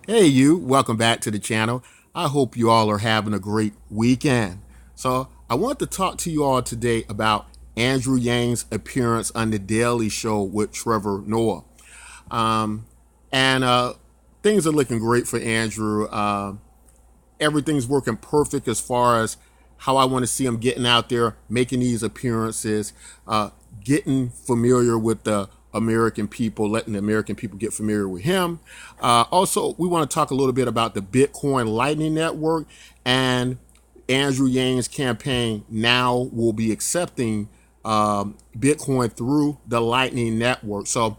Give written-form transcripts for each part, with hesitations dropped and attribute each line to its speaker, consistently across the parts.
Speaker 1: Hey you, welcome back to the channel. I hope you all are having a great weekend. So I want to talk to you all today about Andrew Yang's appearance on The Daily Show with Trevor Noah. Um, and things are looking great for Andrew. Everything's working perfect as far as how I want to see him getting out there, making these appearances, getting familiar with the American people, letting the American people get familiar with him. Also, we want to talk a little bit about the Bitcoin Lightning Network, and Andrew Yang's campaign now will be accepting Bitcoin through the Lightning Network. So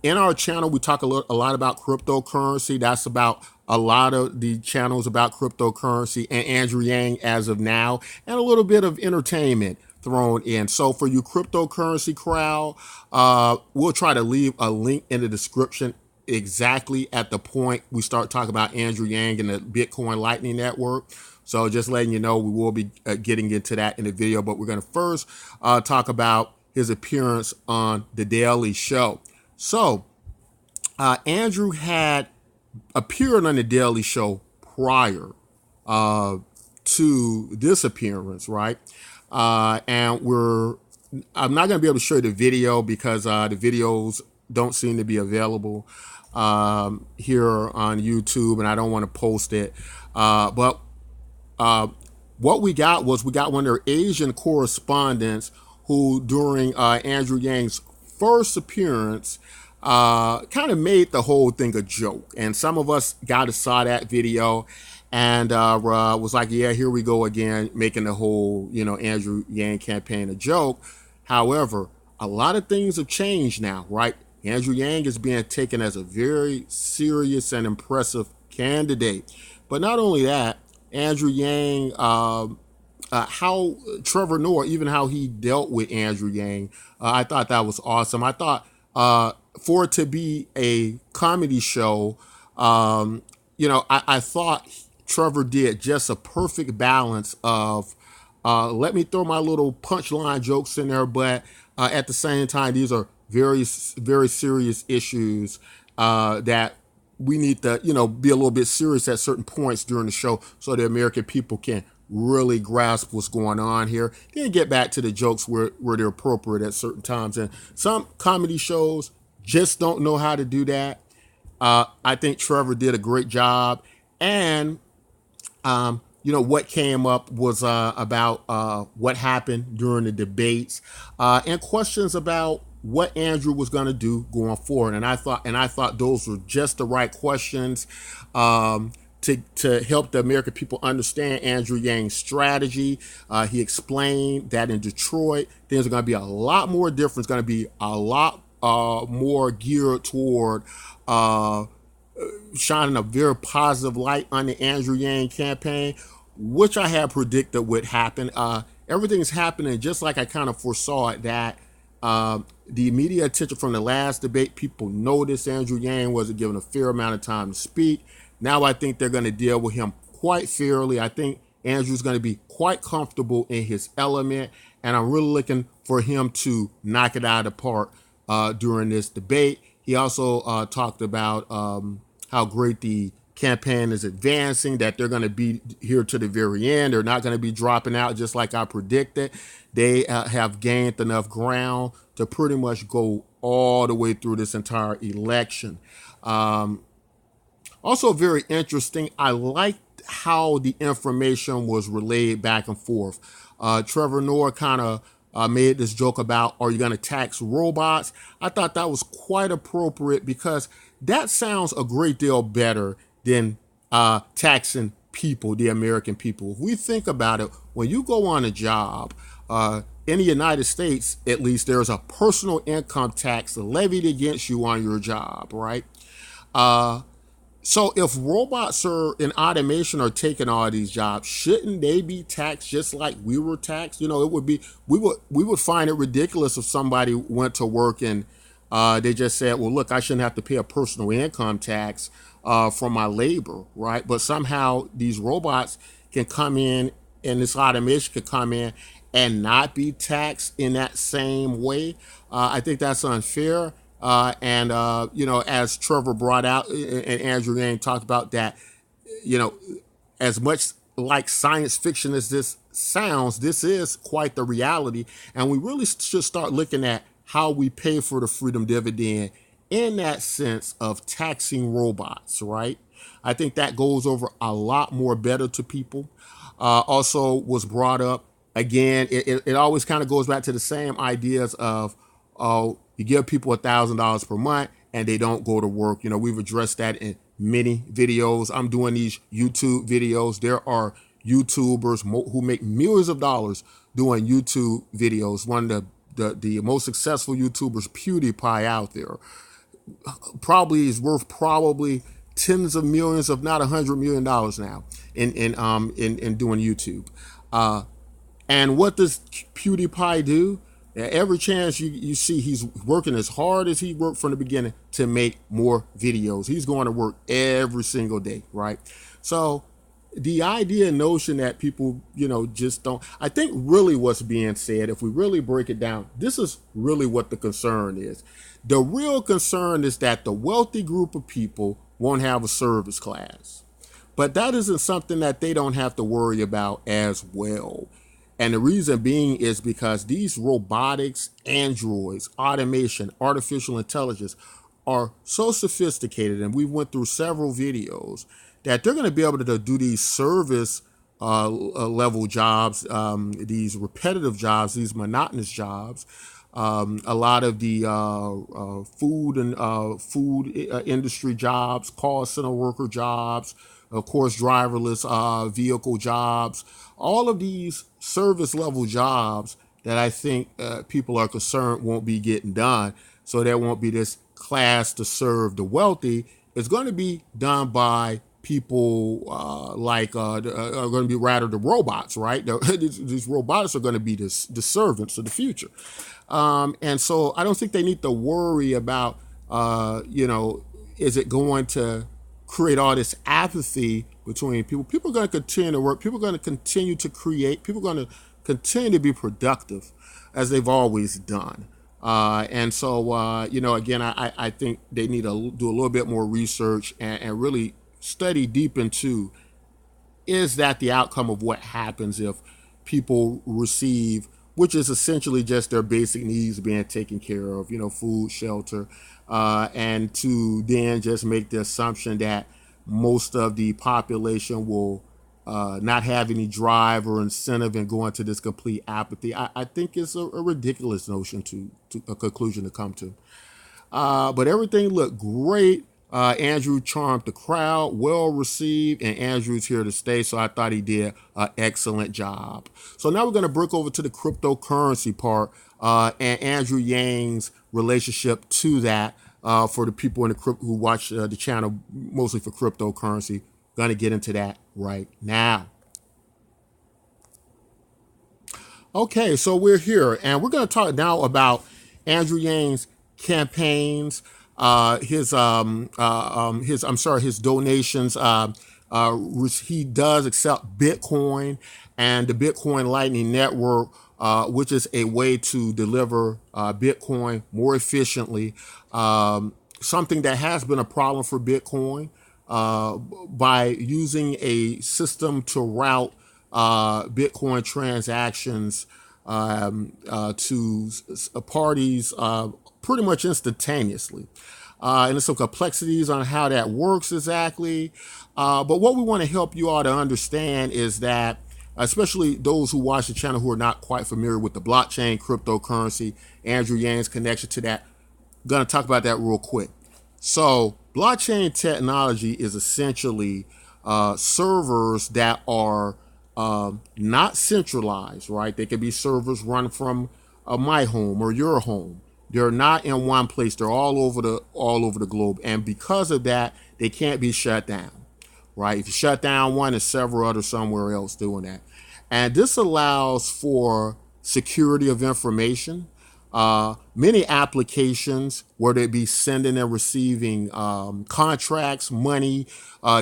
Speaker 1: in our channel, we talk a lot about cryptocurrency. That's about a lot of the channels about cryptocurrency and Andrew Yang as of now, and a little bit of entertainment thrown in. So for you cryptocurrency crowd, we'll try to leave a link in the description exactly at the point we start talking about Andrew Yang and the Bitcoin Lightning Network. So just letting you know, we will be getting into that in the video, but we're going to first talk about his appearance on The Daily Show. So, Andrew had appeared on The Daily Show prior to this appearance, right? And I'm not going to be able to show you the video because the videos don't seem to be available here on YouTube, and I don't want to post it. But what we got one of their Asian correspondents who, during Andrew Yang's first appearance, kind of made the whole thing a joke. And some of us saw that video and was like, yeah, here we go again, making the whole, Andrew Yang campaign a joke. However, a lot of things have changed now, right? Andrew Yang is being taken as a very serious and impressive candidate. But not only that, Andrew Yang, how Trevor Noah, even how he dealt with Andrew Yang, I thought that was awesome. I thought for it to be a comedy show, I thought Trevor did just a perfect balance of let me throw my little punchline jokes in there, but at the same time, these are very, very serious issues that we need to, be a little bit serious at certain points during the show so the American people can really grasp what's going on here. Then get back to the jokes where they're appropriate at certain times. And some comedy shows just don't know how to do that. I think Trevor did a great job. And, what came up was about what happened during the debates and questions about what Andrew was going to do going forward. And I thought those were just the right questions to help the American people understand Andrew Yang's strategy. He explained that in Detroit, things are going to be a lot more different. It's going to be a lot more geared toward shining a very positive light on the Andrew Yang campaign, which I had predicted would happen. Everything's happening just like I kind of foresaw it, that the media attention from the last debate, people noticed Andrew Yang wasn't given a fair amount of time to speak. Now I think they're going to deal with him quite fairly. I think Andrew's going to be quite comfortable in his element, and I'm really looking for him to knock it out of the park during this debate. He also talked about how great the campaign is advancing, that they're going to be here to the very end. They're not going to be dropping out just like I predicted. They have gained enough ground to pretty much go all the way through this entire election. Also very interesting, I liked how the information was relayed back and forth. Trevor Noah kind of made this joke about, are you going to tax robots? I thought that was quite appropriate because that sounds a great deal better than taxing people, the American people. If we think about it, when you go on a job, in the United States, at least, there's a personal income tax levied against you on your job, right? So if robots in automation are taking all these jobs, shouldn't they be taxed just like we were taxed? It would be, we would find it ridiculous if somebody went to work and they just said, well, look, I shouldn't have to pay a personal income tax from my labor, right? But somehow these robots can come in, and this automation could come in and not be taxed in that same way. I think that's unfair. As Trevor brought out and Andrew Yang talked about that, you know, as much like science fiction as this sounds, this is quite the reality. And we really should start looking at how we pay for the freedom dividend in that sense of taxing robots, right? I think that goes over a lot more better to people. Also was brought up again, it always kind of goes back to the same ideas of, you give people $1,000 per month and they don't go to work. We've addressed that in many videos. I'm doing these YouTube videos. There are YouTubers who make millions of dollars doing YouTube videos. One of the most successful YouTubers, PewDiePie, out there, probably is worth probably tens of millions, if not $100 million now in doing YouTube. And what does PewDiePie do? Every chance you see, he's working as hard as he worked from the beginning to make more videos. He's going to work every single day, right? So the idea and notion that people, just don't, I think really what's being said, if we really break it down, this is really what the concern is. The real concern is that the wealthy group of people won't have a service class. But that isn't something that they don't have to worry about as well. And the reason being is because these robotics, androids, automation, artificial intelligence are so sophisticated, and we went through several videos, that they're going to be able to do these service level jobs, these repetitive jobs, these monotonous jobs, a lot of the food industry jobs, call center worker jobs, of course, driverless vehicle jobs, all of these service level jobs that I think people are concerned won't be getting done. So there won't be this class to serve the wealthy. It's going to be done by people are going to be rather the robots, right? These robots are going to be the servants of the future. And so I don't think they need to worry about, is it going to create all this apathy between people? People are going to continue to work. People are going to continue to create. People are going to continue to be productive as they've always done. Again, I think they need to do a little bit more research and really study deep into, is that the outcome of what happens if people receive, which is essentially just their basic needs being taken care of, food, shelter, and to then just make the assumption that most of the population will not have any drive or incentive and go into this complete apathy. I think it's a ridiculous notion to a conclusion to come to. But everything looked great. Andrew charmed the crowd, well received, and Andrew's here to stay, so I thought he did an excellent job. So now we're going to break over to the cryptocurrency part and Andrew Yang's relationship to that for the people in the who watch the channel mostly for cryptocurrency. Going to get into that right now. Okay, so we're here, and we're going to talk now about Andrew Yang's campaigns, his donations. He does accept Bitcoin and the Bitcoin Lightning Network, which is a way to deliver Bitcoin more efficiently. Something that has been a problem for Bitcoin, by using a system to route Bitcoin transactions to parties pretty much instantaneously. And there's some complexities on how that works exactly. But what we want to help you all to understand is that, especially those who watch the channel who are not quite familiar with the blockchain, cryptocurrency, Andrew Yang's connection to that, I'm going to talk about that real quick. So blockchain technology is essentially servers that are not centralized, right? They can be servers run from my home or your home. They're not in one place. They're all over the globe. And because of that, they can't be shut down, right? If you shut down one, there's several others somewhere else doing that. And this allows for security of information. Many applications, whether it be sending and receiving contracts, money,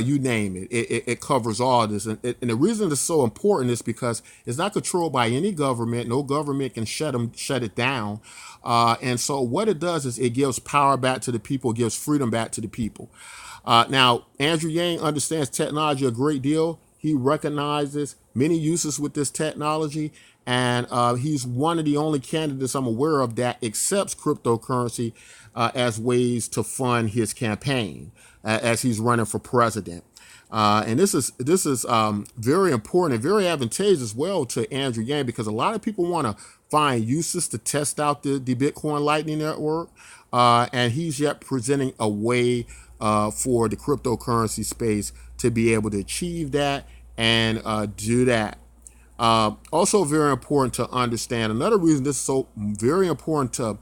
Speaker 1: you name it. It covers all this. And the reason it's so important is because it's not controlled by any government. No government can shut it down. And so what it does is it gives power back to the people, gives freedom back to the people. Now, Andrew Yang understands technology a great deal. He recognizes many uses with this technology, and he's one of the only candidates I'm aware of that accepts cryptocurrency as ways to fund his campaign as he's running for president. And this is very important and very advantageous as well to Andrew Yang, because a lot of people want to find uses to test out the Bitcoin Lightning Network, and he's yet presenting a way for the cryptocurrency space to be able to achieve that and do that. Also very important to understand, another reason this is so very important to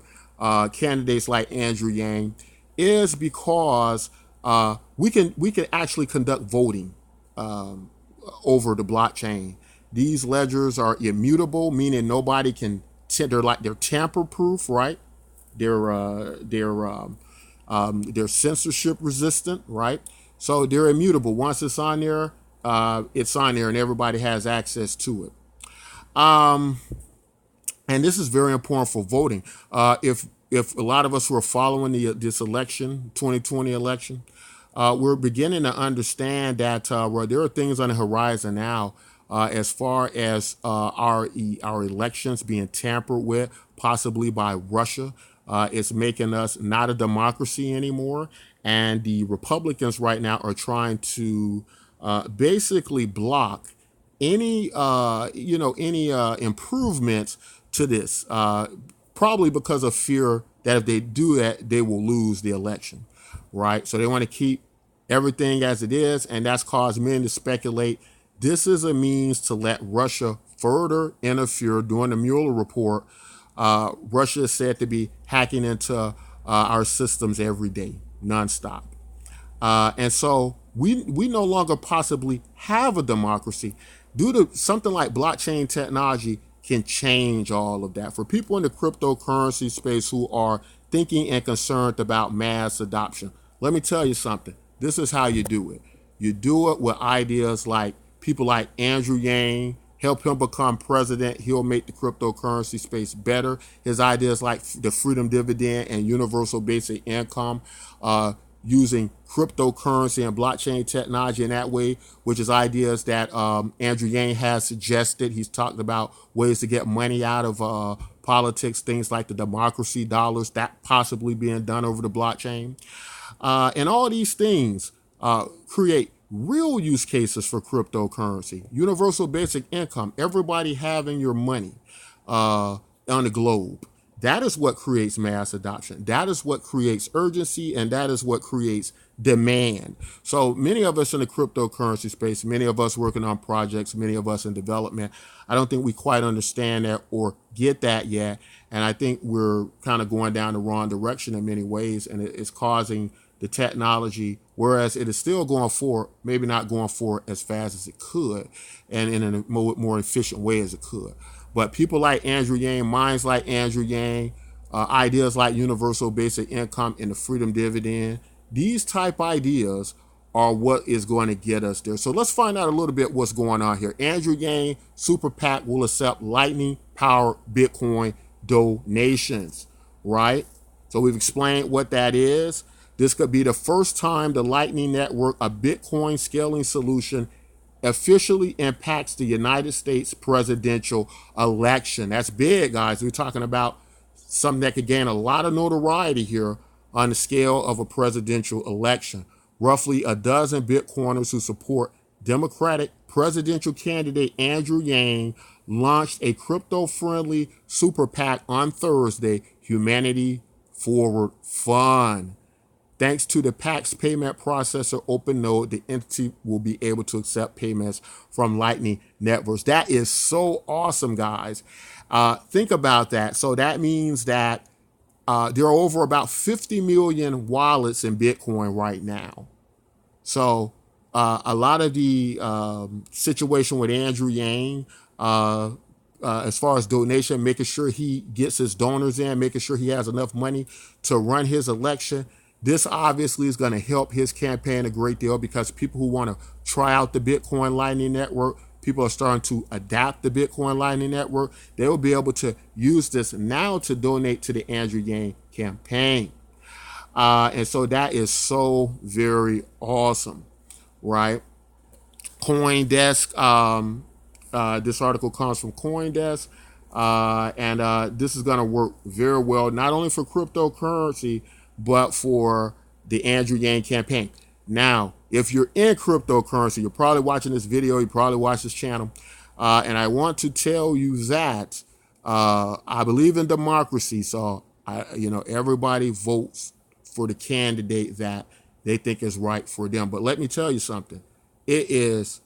Speaker 1: candidates like Andrew Yang is because we can actually conduct voting over the blockchain. These ledgers are immutable, meaning nobody can. They're tamper proof, right? They're censorship resistant, right? So they're immutable. Once it's on there, and everybody has access to it. And this is very important for voting. If a lot of us who are following this election, 2020 election, we're beginning to understand that there are things on the horizon now as far as our elections being tampered with, possibly by Russia. It's making us not a democracy anymore. And the Republicans right now are trying to basically block any improvements to this, probably because of fear that if they do that, they will lose the election, right? So they want to keep everything as it is, and that's caused many to speculate this is a means to let Russia further interfere. During the Mueller report, Russia is said to be hacking into our systems every day, nonstop. And so we no longer possibly have a democracy. Due to something like blockchain technology can change all of that. For people in the cryptocurrency space who are thinking and concerned about mass adoption, let me tell you something. This is how you do it. You do it with ideas like people like Andrew Yang. Help him become president. He'll make the cryptocurrency space better. His ideas like the freedom dividend and universal basic income, using cryptocurrency and blockchain technology in that way, which is ideas that Andrew Yang has suggested. He's talked about ways to get money out of politics, things like the democracy dollars, that possibly being done over the blockchain. And all these things create real use cases for cryptocurrency. Universal basic income, everybody having your money on the globe. That is what creates mass adoption. That is what creates urgency, and that is what creates demand. So many of us in the cryptocurrency space, many of us working on projects, many of us in development, I don't think we quite understand that or get that yet. And I think we're kind of going down the wrong direction in many ways, and it's causing the technology, whereas it is still going forward, maybe not going forward as fast as it could and in a more efficient way as it could. But people like Andrew Yang, minds like Andrew Yang, ideas like universal basic income and the freedom dividend, these type ideas are what is going to get us there. So let's find out a little bit what's going on here. Andrew Yang, Super PAC will accept Lightning powered Bitcoin donations, right? So we've explained what that is. This could be the first time the Lightning Network, a Bitcoin scaling solution, officially impacts the United States presidential election. That's big, guys. We're talking about something that could gain a lot of notoriety here on the scale of a presidential election. Roughly a dozen Bitcoiners who support Democratic presidential candidate Andrew Yang launched a crypto-friendly super PAC on Thursday, Humanity Forward Fund. Thanks to the PAC's payment processor OpenNode, the entity will be able to accept payments from Lightning networks. That is so awesome, guys. Think about that. So that means that there are over about 50 million wallets in Bitcoin right now. So a lot of the situation with Andrew Yang, as far as donation, making sure he gets his donors in, making sure he has enough money to run his election. This obviously is going to help his campaign a great deal because people who want to try out the Bitcoin Lightning Network, people are starting to adapt the Bitcoin Lightning Network. They will be able to use this now to donate to the Andrew Yang campaign. And so that is so very awesome, right? CoinDesk, this article comes from CoinDesk, and this is going to work very well, not only for cryptocurrency, but for the Andrew Yang campaign. Now, if you're in cryptocurrency, you're probably watching this video, you probably watch this channel, and I want to tell you that I believe in democracy, so everybody votes for the candidate that they think is right for them. But let me tell you something. It is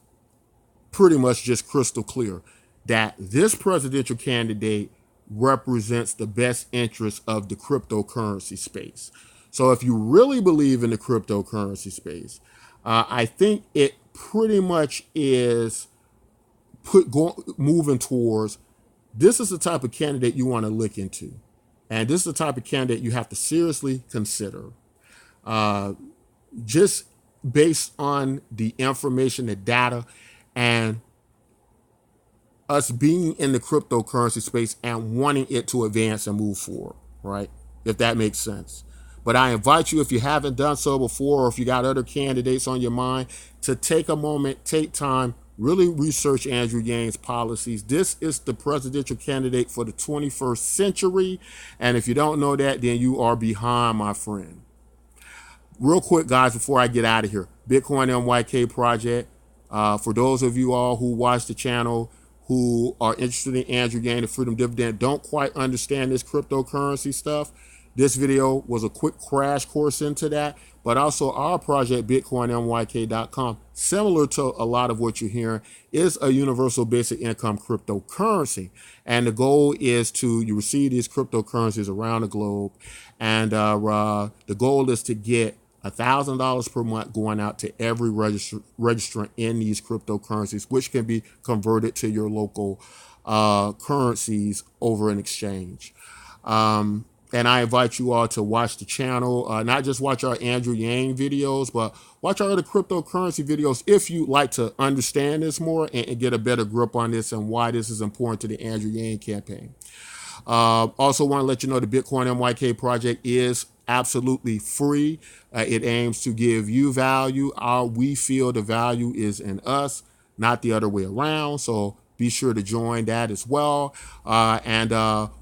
Speaker 1: pretty much just crystal clear that this presidential candidate represents the best interest of the cryptocurrency space. So if you really believe in the cryptocurrency space, I think it pretty much is moving towards, this is the type of candidate you want to look into. And this is the type of candidate you have to seriously consider. Just based on the information, the data, and us being in the cryptocurrency space and wanting it to advance and move forward, right? If that makes sense. But I invite you, if you haven't done so before, or if you got other candidates on your mind, to take a moment, take time, really research Andrew Yang's policies. This is the presidential candidate for the 21st century. And if you don't know that, then you are behind, my friend. Real quick, guys, before I get out of here, Bitcoin MYK project. For those of you all who watch the channel, who are interested in Andrew Yang, the Freedom Dividend, don't quite understand this cryptocurrency stuff, this video was a quick crash course into that. But also our project, BitcoinMYK.com, similar to a lot of what you're hearing, is a universal basic income cryptocurrency. And the goal is you receive these cryptocurrencies around the globe. And the goal is to get $1,000 per month going out to every registrant in these cryptocurrencies, which can be converted to your local currencies over an exchange. And I invite you all to watch the channel, not just watch our Andrew Yang videos, but watch our other cryptocurrency videos if you'd like to understand this more and get a better grip on this and why this is important to the Andrew Yang campaign. Also want to let you know the Bitcoin MYK project is absolutely free. It aims to give you value. We feel the value is in us, not the other way around. So be sure to join that as well. And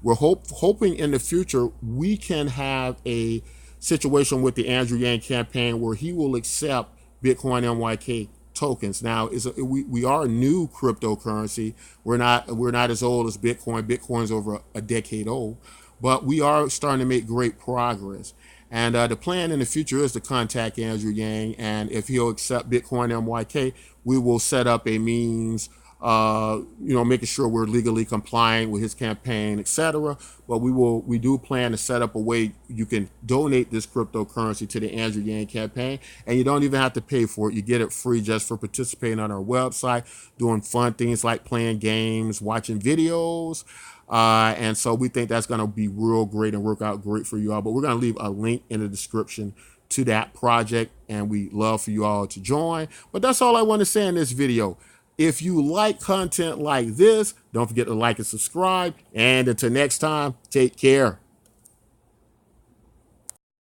Speaker 1: we're hoping in the future we can have a situation with the Andrew Yang campaign where he will accept Bitcoin MYK tokens. Now, we are a new cryptocurrency. We're not as old as Bitcoin. Bitcoin's over a decade old, but we are starting to make great progress. And the plan in the future is to contact Andrew Yang, and if he'll accept Bitcoin MYK, we will set up a means, making sure we're legally compliant with his campaign, etc. But we do plan to set up a way you can donate this cryptocurrency to the Andrew Yang campaign, and you don't even have to pay for it. You get it free just for participating on our website, doing fun things like playing games, watching videos. And so we think that's going to be real great and work out great for you all. But we're going to leave a link in the description to that project, and we love for you all to join. But that's all I want to say in this video. If you like content like this, don't forget to like and subscribe. And until next time, take care.